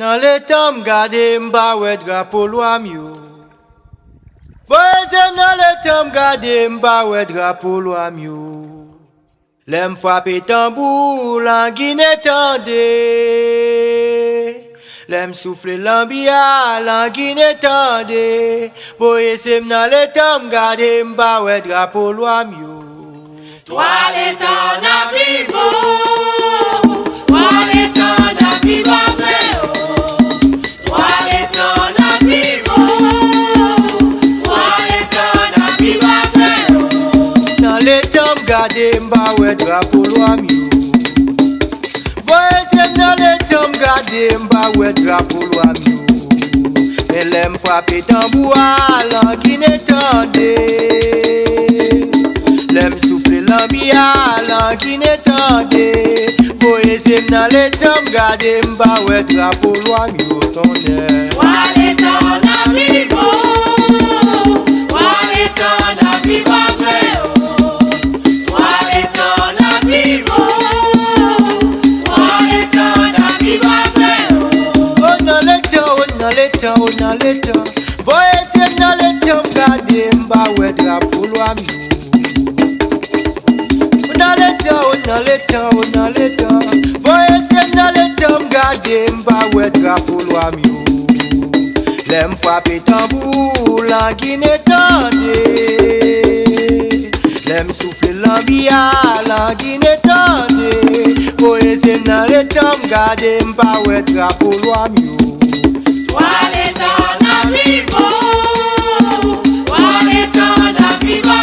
Dans le temps m'gade m'ba ouais drapeau loi mio. Voyez dans le temps m'gade m'ba ouais drapeau loi mio. L'aime frapper tambour l'anguine tendé. L'aime souffler l'ambia l'anguine tendé. Voyez dans le temps m'gade m'ba ouais drapeau loi mio. Toi les temps na vivo, toi les temps na vivo. Gade mba we drapeau loi mio. Voyez dans le temps gade mba we drapeau loi mio. Mais l'aime frapper tambour l'anguine tendé. L'aime souffler l'ambia l'anguine tendé. Voyez dans le temps gade mba we drapeau loi mio tonne. Toi les temps na vivo, toi les temps na vivo. On a le temps, voyez dans le temps gade mba we drapeau loi mio. On a le temps, voyez dans le temps gade mba we drapeau loi mio. L'aime frapper tambour l'anguine tendé. L'aime souffler l'ambia l'anguine tendé. Voyez dans le temps gade mba we drapeau loi mio. Toi les temps na vivo, toi les temps na vivo,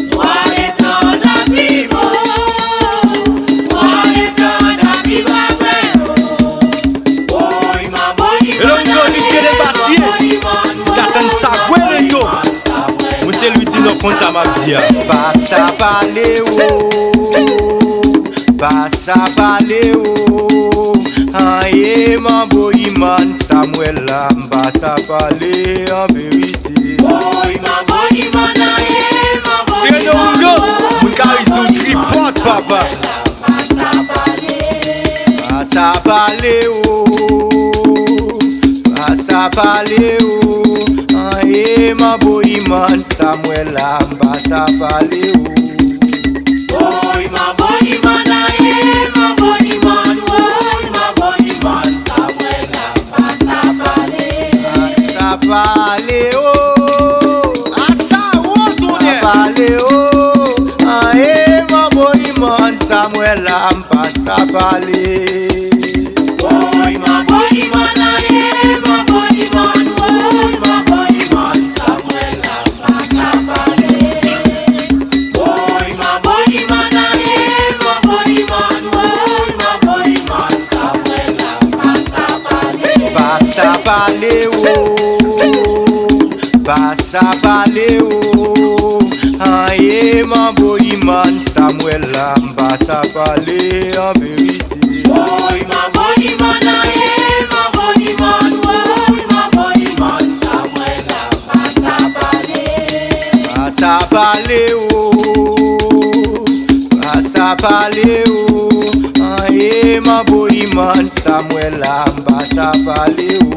toi les temps na vivo, toi les temps na vivo. Boy ma boy, hello Tony quel patient, t'attends ça quoi le yo? Mon celui dit non compte ça m'a dit. Passa paleo, passa paleo. Aye mon boy man Samuel Lamba ça parler en vérité. Boy ma boy man aye mon boy. C'est non go, mon carito tripote papa. Passa paleo, passa paleo. Aye mon boy man Samuel Lamba ça paleo. Boy ma boy man aye mon boy man. Paleo, asa wotoune. Paleo, aye mon boy man Samuel Lampa sa pale. Boy ma boy man aye mon boy man, boy ma boy man Samuel Lampa sa pale. Boy ma boy man aye mon boy man, boy ma boy man Samuel Lampa sa pale. Passa paleo. Passa paleo, aye mon boy man Samuel Lamba sa pale en vérité. Boy ma boy man aye mon boy man, boy ma boy man Samuel Lamba sa pale. Passa paleo, passa paleo, aye mon boy man Samuel Lamba sa paleo.